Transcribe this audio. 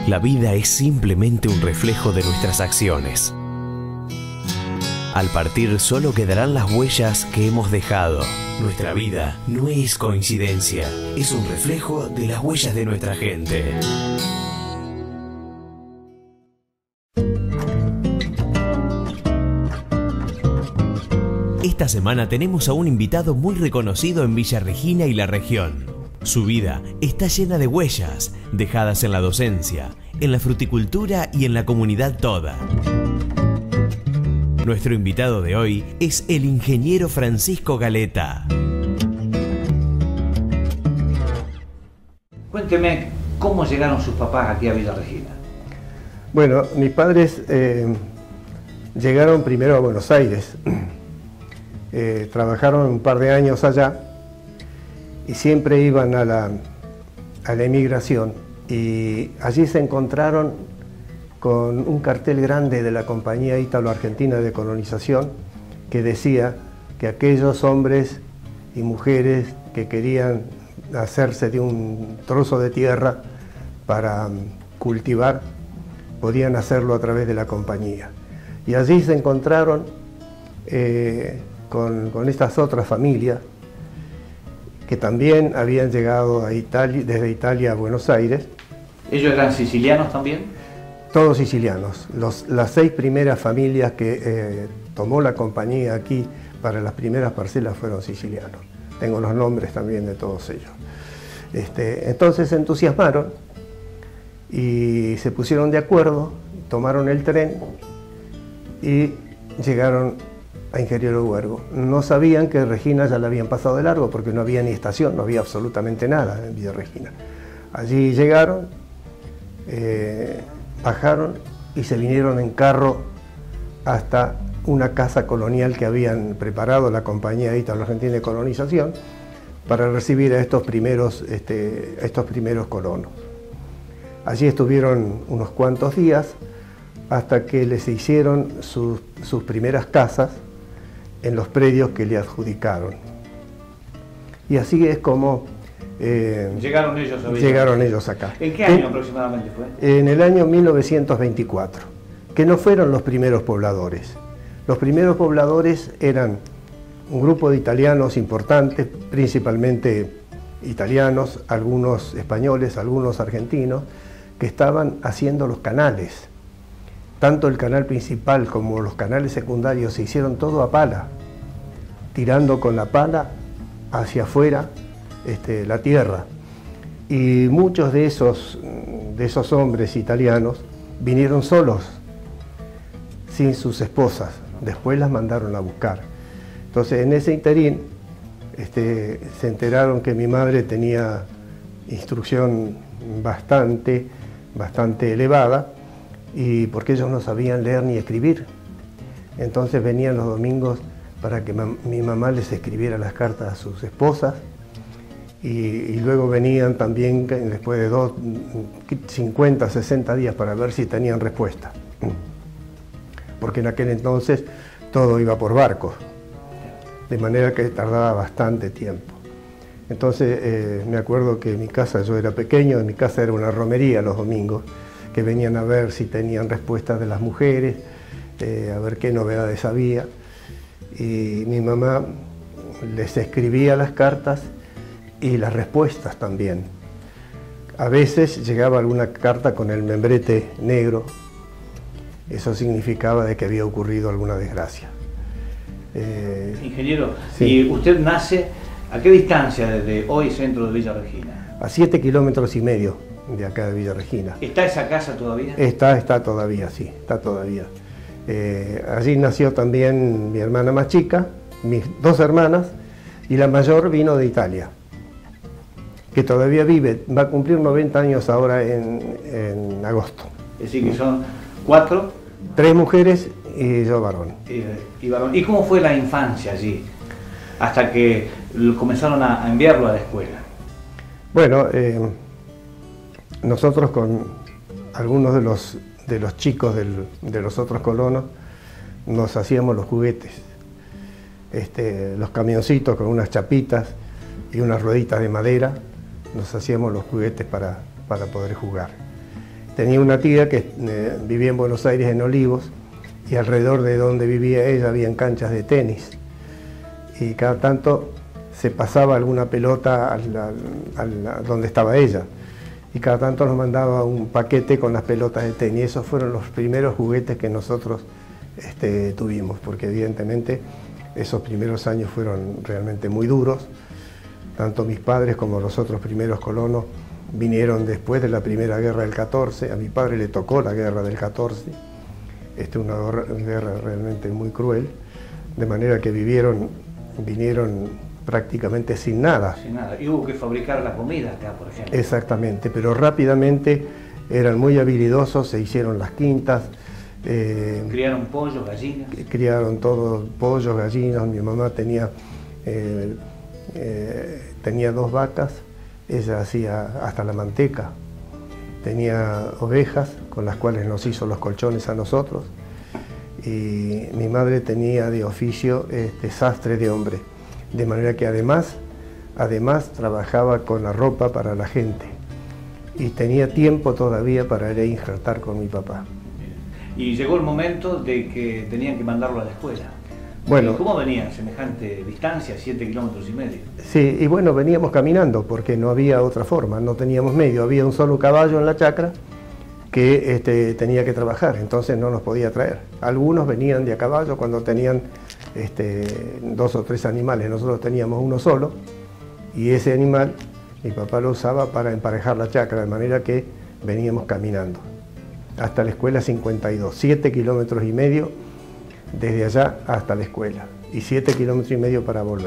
La vida es simplemente un reflejo de nuestras acciones. Al partir solo quedarán las huellas que hemos dejado. Nuestra vida no es coincidencia, es un reflejo de las huellas de nuestra gente. Esta semana tenemos a un invitado muy reconocido en Villa Regina y la región. Su vida está llena de huellas, dejadas en la docencia, en la fruticultura y en la comunidad toda. Nuestro invitado de hoy es el ingeniero Francisco Galeta. Cuénteme, ¿cómo llegaron sus papás aquí a Villa Regina? Bueno, mis padres llegaron primero a Buenos Aires. Trabajaron un par de años allá y siempre iban a la emigración, y allí se encontraron con un cartel grande de la Compañía Ítalo-Argentina de Colonización que decía que aquellos hombres y mujeres que querían hacerse de un trozo de tierra para cultivar podían hacerlo a través de la compañía. Y allí se encontraron con estas otras familias que también habían llegado a Italia, desde Italia a Buenos Aires. ¿Ellos eran sicilianos también? Todos sicilianos. Las 6 primeras familias que tomó la compañía aquí para las primeras parcelas fueron sicilianos. Tengo los nombres también de todos ellos. Entonces se entusiasmaron y se pusieron de acuerdo, tomaron el tren y llegaron a Ingeniero Huergo. No sabían que Regina ya la habían pasado de largo porque no había ni estación, no había absolutamente nada en Villa Regina. Allí llegaron, bajaron y se vinieron en carro hasta una casa colonial que habían preparado la Compañía Ítalo-Argentina de Colonización para recibir a estos primeros colonos. Allí estuvieron unos cuantos días hasta que les hicieron sus primeras casas en los predios que le adjudicaron. Y así es como llegaron ellos acá. ¿En qué año aproximadamente fue? En el año 1924, que no fueron los primeros pobladores. Los primeros pobladores eran un grupo de italianos importantes, principalmente italianos, algunos españoles, algunos argentinos, que estaban haciendo los canales. Tanto el canal principal como los canales secundarios se hicieron todo a pala, tirando con la pala hacia afuera la tierra. Y muchos de esos hombres italianos vinieron solos, sin sus esposas. Después las mandaron a buscar. Entonces, en ese interín, se enteraron que mi madre tenía instrucción bastante elevada, y porque ellos no sabían leer ni escribir. Entonces venían los domingos para que mi mamá les escribiera las cartas a sus esposas, y luego venían también después de 50, 60 días para ver si tenían respuesta. Porque en aquel entonces todo iba por barco, de manera que tardaba bastante tiempo. Entonces me acuerdo que en mi casa, yo era pequeño, en mi casa era una romería los domingos, que venían a ver si tenían respuestas de las mujeres, a ver qué novedades había. Y mi mamá les escribía las cartas y las respuestas también. A veces llegaba alguna carta con el membrete negro. Eso significaba de que había ocurrido alguna desgracia. Ingeniero, sí. ¿Y usted nace a qué distancia desde hoy centro de Villa Regina? A 7,5 kilómetros de acá de Villa Regina. ¿Está esa casa todavía? Está todavía, sí, está todavía. Allí nació también mi hermana más chica, mis 2 hermanas, y la mayor vino de Italia, que todavía vive, va a cumplir 90 años ahora en agosto. Es decir, que son 4. 3 mujeres y yo varón. ¿Y cómo fue la infancia allí? Hasta que comenzaron a enviarlo a la escuela. Bueno, nosotros con algunos de los chicos de los otros colonos nos hacíamos los juguetes. Los camioncitos con unas chapitas y unas rueditas de madera, nos hacíamos los juguetes para poder jugar. Tenía una tía que vivía en Buenos Aires, en Olivos, y alrededor de donde vivía ella habían canchas de tenis. Y cada tanto se pasaba alguna pelota donde estaba ella. Y cada tanto nos mandaba un paquete con las pelotas de tenis. Esos fueron los primeros juguetes que nosotros tuvimos, porque evidentemente esos primeros años fueron realmente muy duros. Tanto mis padres como los otros primeros colonos vinieron después de la primera guerra del 14. A mi padre le tocó la guerra del 14. Una guerra realmente muy cruel, de manera que vinieron prácticamente sin nada. Sin nada. Y hubo que fabricar la comida acá, por ejemplo. Exactamente, pero rápidamente eran muy habilidosos, se hicieron las quintas. ¿Criaron pollos, gallinas? Criaron todos pollos, gallinas. Mi mamá tenía 2 vacas, ella hacía hasta la manteca. Tenía ovejas con las cuales nos hizo los colchones a nosotros. Y mi madre tenía de oficio sastre de hombre. De manera que además trabajaba con la ropa para la gente. Y tenía tiempo todavía para ir a injertar con mi papá. Y llegó el momento de que tenían que mandarlo a la escuela. Bueno, ¿Cómo venían semejante distancia, 7,5 kilómetros? Sí, y bueno, veníamos caminando porque no había otra forma, no teníamos medio. Había un solo caballo en la chacra que tenía que trabajar, entonces no nos podía traer. Algunos venían de a caballo cuando tenían 2 o 3 animales. Nosotros teníamos uno solo y ese animal mi papá lo usaba para emparejar la chacra, de manera que veníamos caminando hasta la escuela 52, 7,5 kilómetros desde allá hasta la escuela y 7,5 kilómetros para volver.